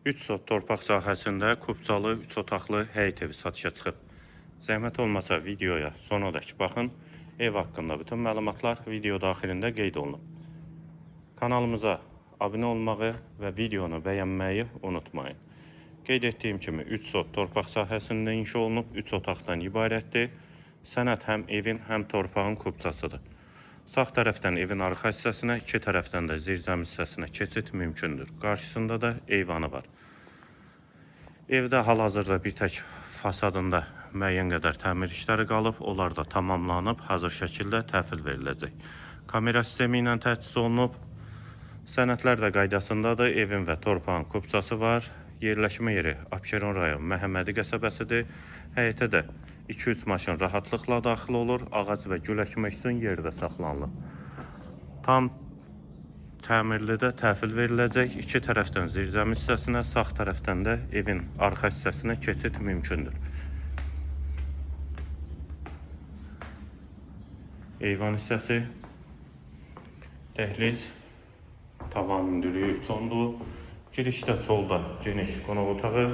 3 sot torpaq sahəsində kubcalı 3 otaqlı həyət evi satışa çıxıb. Zəhmət olmasa videoya sonadək baxın. Ev haqqında bütün məlumatlar video daxilində qeyd olunub. Kanalımıza abunə olmağı və videonu bəyənməyi unutmayın. Qeyd etdiyim kimi 3 sot torpaq sahəsində inşa olunub, 3 otaqdan ibarətdir. Sənəd həm evin, həm torpağın kubcasıdır. Sağ tərəfdən evin arxa hissəsinə, iki tərəfdən də zirzəmi hissəsinə keçid mümkündür. Qarşısında da eyvanı var. Evdə hal-hazırda bir tək fasadında müəyyən qədər təmir işləri qalıb, onlar da tamamlanıb, hazır şəkildə təhvil veriləcək. Kamera sistemi ilə təchiz olunub, sənədlər də qaydasındadır, evin və torpağın kubcası var. Yerləşmə yeri Abşeron rayon Məhəmmədi qəsəbəsidir. Həyətə də 2-3 maşın rahatlıqla daxil olur, ağac və gül əkmək üçün yerdə saxlanılır. Tam təmirli də təhvil veriləcək. İki tərəfdən zirzəmi hissəsinə, sağ tərəfdən də evin arxa hissəsinə keçid mümkündür. Eyvan hissəsi, dəhliz, tavan hündürlüyü 3 ondur. Girişdə solda geniş qonaq otağı,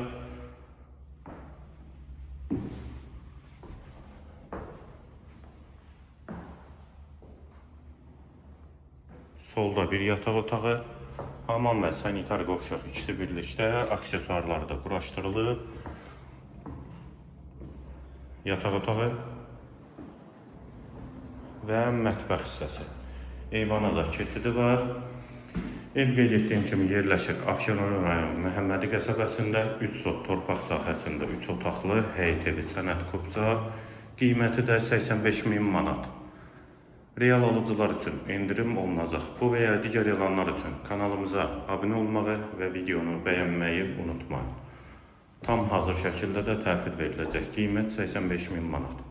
solda bir yataq otağı, hamam və sanitar qovşaq ikisi birlikdə, aksesuarları da quraşdırılıb. Yataq otağı və mətbəx hissəsi. Eyvana da keçidi var. Ev qeyd etdiyim kimi yerləşir Abşeron rayon Məhəmmədi qəsəbəsində 3 sot torpaq sahəsində 3 otaqlı həyət evi, sənəd kubca, qiyməti də 85.000 manat. Real alıcılar üçün endirim olunacaq. Bu və ya digər elanlar üçün kanalımıza abunə olmağı və videonu bəyənməyi unutmayın. Tam hazır şəkildə də təhvil veriləcək. Qiymət 85.000 manat.